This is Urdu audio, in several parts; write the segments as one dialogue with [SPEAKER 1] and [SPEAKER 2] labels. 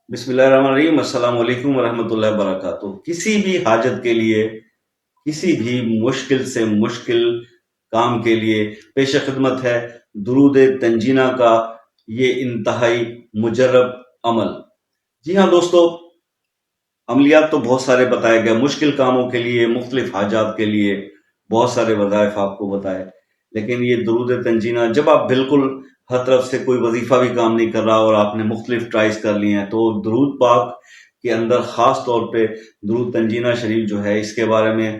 [SPEAKER 1] بسم اللہ الرحمن الرحیم۔ السلام علیکم ورحمۃ اللہ وبرکاتہ۔ کسی بھی حاجت کے لیے، کسی بھی مشکل سے مشکل کام کے لیے پیش خدمت ہے درود تنجینہ کا یہ انتہائی مجرب عمل۔ جی ہاں دوستو، عملیات تو بہت سارے بتائے گئے، مشکل کاموں کے لیے، مختلف حاجات کے لیے بہت سارے وظائف آپ کو بتائے، لیکن یہ درود تنجینہ جب آپ بالکل ہر طرف سے کوئی وظیفہ بھی کام نہیں کر رہا اور آپ نے مختلف ٹرائز کر لی ہیں، تو درود پاک کے اندر خاص طور پہ درود تنجینہ شریف جو ہے، اس کے بارے میں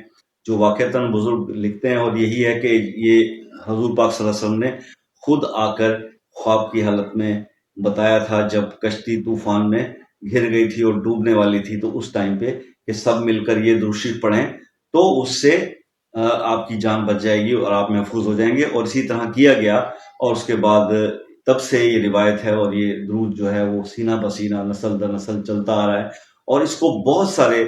[SPEAKER 1] جو واقعتاً بزرگ لکھتے ہیں، اور یہی ہے کہ یہ حضور پاک صلی اللہ علیہ وسلم نے خود آ کر خواب کی حالت میں بتایا تھا، جب کشتی طوفان میں گر گئی تھی اور ڈوبنے والی تھی، تو اس ٹائم پہ کہ سب مل کر یہ درود شریف پڑھیں تو اس سے آپ کی جان بچ جائے گی اور آپ محفوظ ہو جائیں گے۔ اور اسی طرح کیا گیا، اور اس کے بعد تب سے یہ روایت ہے، اور یہ درود جو ہے وہ سینہ بسینہ نسل در نسل چلتا آ رہا ہے، اور اس کو بہت سارے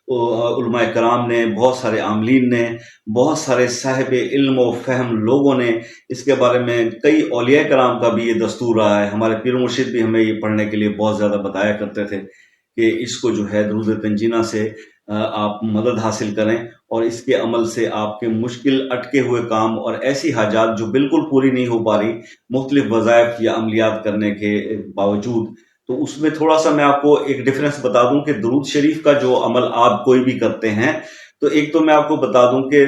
[SPEAKER 1] علماء کرام نے، بہت سارے عاملین نے، بہت سارے صاحب علم و فہم لوگوں نے اس کے بارے میں، کئی اولیاء کرام کا بھی یہ دستور رہا ہے۔ ہمارے پیر مرشد بھی ہمیں یہ پڑھنے کے لیے بہت زیادہ بتایا کرتے تھے کہ اس کو جو ہے درود تنجینہ سے آپ مدد حاصل کریں، اور اس کے عمل سے آپ کے مشکل اٹکے ہوئے کام اور ایسی حاجات جو بالکل پوری نہیں ہو پا رہی مختلف وظائف یا عملیات کرنے کے باوجود، تو اس میں تھوڑا سا میں آپ کو ایک ڈفرینس بتا دوں کہ درود شریف کا جو عمل آپ کوئی بھی کرتے ہیں، تو ایک تو میں آپ کو بتا دوں کہ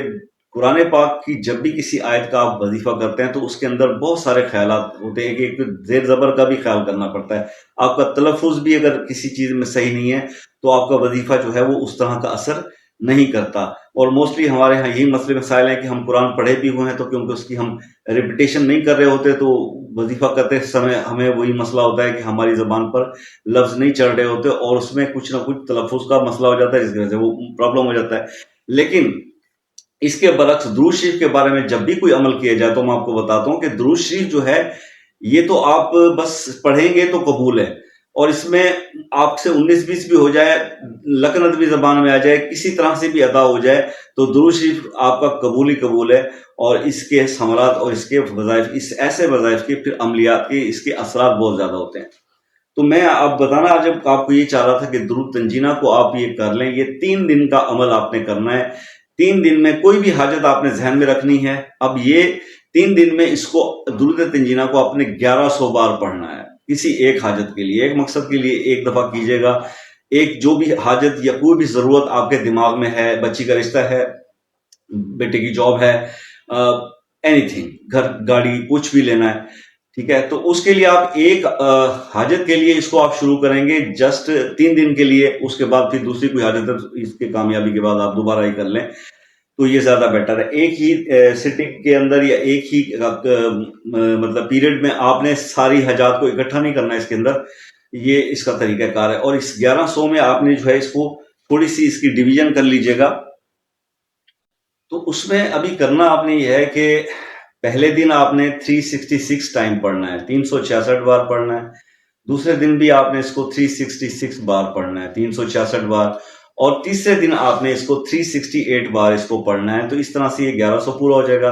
[SPEAKER 1] قرآن پاک کی جب بھی کسی آیت کا آپ وظیفہ کرتے ہیں تو اس کے اندر بہت سارے خیالات ہوتے ہیں، ایک زیر زبر کا بھی خیال کرنا پڑتا ہے۔ آپ کا تلفظ بھی اگر کسی چیز میں صحیح نہیں ہے تو آپ کا وظیفہ جو ہے وہ اس طرح کا اثر نہیں کرتا۔ اور موسٹلی ہمارے ہاں یہی مسئلے مسائل ہیں کہ ہم قرآن پڑھے بھی ہوئے ہیں، تو کیونکہ اس کی ہم ریپیٹیشن نہیں کر رہے ہوتے، تو وظیفہ کرتے سمے ہمیں وہی مسئلہ ہوتا ہے کہ ہماری زبان پر لفظ نہیں چڑھ رہے ہوتے، اور اس میں کچھ نہ کچھ تلفظ کا مسئلہ ہو جاتا ہے، جس کی وجہ سے وہ پرابلم ہو جاتا ہے۔ لیکن اس کے برعکس درود شریف کے بارے میں جب بھی کوئی عمل کیا جائے تو میں آپ کو بتاتا ہوں کہ درود شریف جو ہے یہ تو آپ بس پڑھیں گے تو قبول ہے، اور اس میں آپ سے 19-20 بھی ہو جائے، لکنت بھی زبان میں آ جائے، کسی طرح سے بھی ادا ہو جائے، تو درود شریف آپ کا قبول ہی قبول ہے، اور اس کے ثمرات اور اس کے وظائف، اس ایسے وظائف کے پھر عملیات کے اس کے اثرات بہت زیادہ ہوتے ہیں۔ تو میں اب بتانا جب آپ کو یہ چاہ رہا تھا کہ درود تنجینہ کو آپ یہ کر لیں، یہ 3 دن کا عمل آپ نے کرنا ہے۔ 3 دن میں کوئی بھی حاجت آپ نے ذہن میں رکھنی ہے، اب یہ 3 دن میں اس کو درود تنجینہ کو آپ نے 1100 بار پڑھنا ہے، کسی ایک حاجت کے لیے، ایک مقصد کے لیے ایک دفعہ کیجیے گا۔ ایک جو بھی حاجت یا کوئی بھی ضرورت آپ کے دماغ میں ہے، بچی کا رشتہ ہے، بیٹے کی جاب ہے، اینی تھنگ، گھر گاڑی کچھ بھی لینا ہے، ٹھیک ہے، تو اس کے لیے آپ ایک حاجت کے لیے اس کو آپ شروع کریں گے جسٹ 3 دن کے لیے، اس کے بعد پھر دوسری کوئی حاجت اس کے کامیابی کے بعد آپ دوبارہ ہی کر لیں تو یہ زیادہ بیٹر ہے۔ ایک ہی سٹنگ کے اندر یا ایک ہی مطلب پیریڈ میں آپ نے ساری حاجات کو اکٹھا نہیں کرنا ہے اس کے اندر، یہ اس کا طریقہ کار ہے۔ اور اس 1100 میں آپ نے جو ہے اس کو تھوڑی سی اس کی ڈویژن کر لیجئے گا۔ تو اس میں ابھی کرنا آپ نے یہ ہے کہ پہلے دن آپ نے 366 ٹائم پڑھنا ہے، 366 بار پڑھنا ہے۔ دوسرے دن بھی آپ نے اس کو 366 بار پڑھنا ہے، 366 بار، اور تیسرے دن آپ نے اس کو 368 بار اس کو پڑھنا ہے۔ تو اس طرح سے یہ 1100 پورا ہو جائے گا۔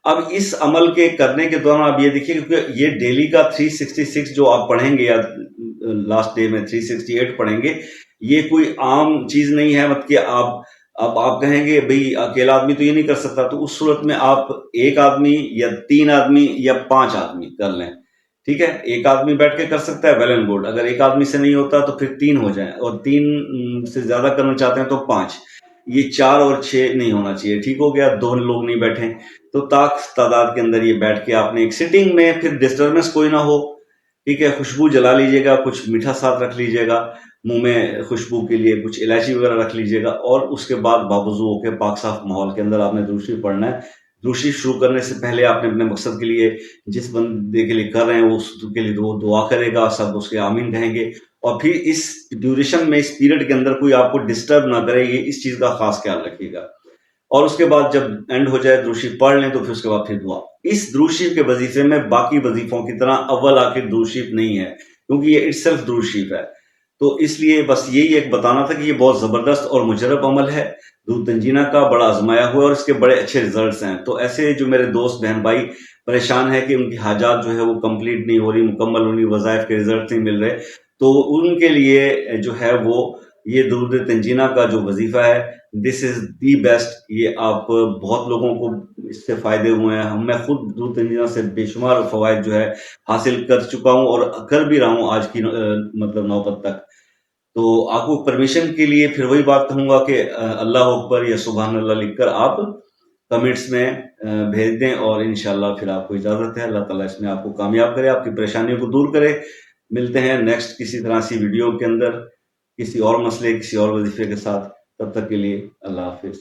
[SPEAKER 1] اب اس عمل کے کرنے کے دوران آپ یہ دیکھیے، کیونکہ یہ ڈیلی کا 366 جو آپ پڑھیں گے یا لاسٹ ڈے میں 368 پڑھیں گے، یہ کوئی عام چیز نہیں ہے، مطلب کہ اب آپ کہیں گے بھئی اکیلا آدمی تو یہ نہیں کر سکتا، تو اس صورت میں آپ ایک آدمی یا 3 آدمی یا 5 آدمی کر لیں، ٹھیک ہے۔ ایک آدمی بیٹھ کے کر سکتا ہے، ویل اینڈ گڈ۔ اگر ایک آدمی سے نہیں ہوتا تو پھر 3 ہو جائیں، اور 3 سے زیادہ کرنا چاہتے ہیں تو 5، یہ 4 اور 6 نہیں ہونا چاہیے، ٹھیک ہو گیا، 2 لوگ نہیں بیٹھیں تو تعداد کے اندر یہ بیٹھ کے آپ نے ایک سٹنگ میں، پھر ڈسٹربنس کوئی نہ ہو، ٹھیک ہے، خوشبو جلا لیجئے گا، کچھ میٹھا ساتھ رکھ لیجئے گا، منہ میں خوشبو کے لیے کچھ الائچی وغیرہ رکھ لیجئے گا، اور اس کے بعد باوضو ہو کے پاک صاف ماحول کے اندر آپ نے درود شریف پڑھنا ہے۔ درود شریف شروع کرنے سے پہلے آپ نے اپنے مقصد کے لیے، جس بندے کے لیے کر رہے ہیں وہ اس کے لیے وہ دعا کرے گا، سب اس کے آمین کہیں گے، اور پھر اس ڈیوریشن میں، اس پیریڈ کے اندر کوئی آپ کو ڈسٹرب نہ کرے، یہ اس چیز کا خاص خیال رکھیے گا۔ اور اس کے بعد جب اینڈ ہو جائے درود شریف پڑھ لیں تو پھر اس کے بعد پھر دعا۔ اس درود شریف کے وظیفے میں باقی وظیفوں کی طرح اول آخر درود شریف نہیں ہے، کیونکہ یہ اٹ سیلف درود شریف ہے، تو اس لیے بس یہی ایک بتانا تھا کہ یہ بہت زبردست اور مجرب عمل ہے، درود تنجینہ کا بڑا آزمایا ہوا ہے، اور اس کے بڑے اچھے ریزلٹس ہیں۔ تو ایسے جو میرے دوست بہن بھائی پریشان ہیں کہ ان کی حاجات جو ہے وہ کمپلیٹ نہیں ہو رہی، مکمل ہو رہی، وظائف کے ریزلٹ نہیں مل رہے، تو ان کے لیے جو ہے وہ یہ درود تنجینہ کا جو وظیفہ ہے دس از دی بیسٹ. یہ آپ بہت لوگوں کو اس سے فائدے ہوئے ہیں. میں خود درود تنجینہ سے بے شمار فوائد جو ہے حاصل کر چکا ہوں اور کر بھی رہا ہوں آج کی مطلب نوبت تک. تو آپ کو پرمیشن کے لیے پھر وہی بات کہوں گا کہ اللہ اکبر یا سبحان اللہ لکھ کر آپ کمنٹس میں بھیج دیں اور انشاءاللہ پھر آپ کو اجازت ہے. اللہ تعالیٰ اس میں آپ کو کامیاب کرے، آپ کی پریشانیوں کو دور کرے. ملتے ہیں نیکسٹ کسی طرح سی ویڈیو کے اندر کسی اور مسئلے کسی اور وظیفے کے ساتھ. تب تک کے لیے اللہ حافظ.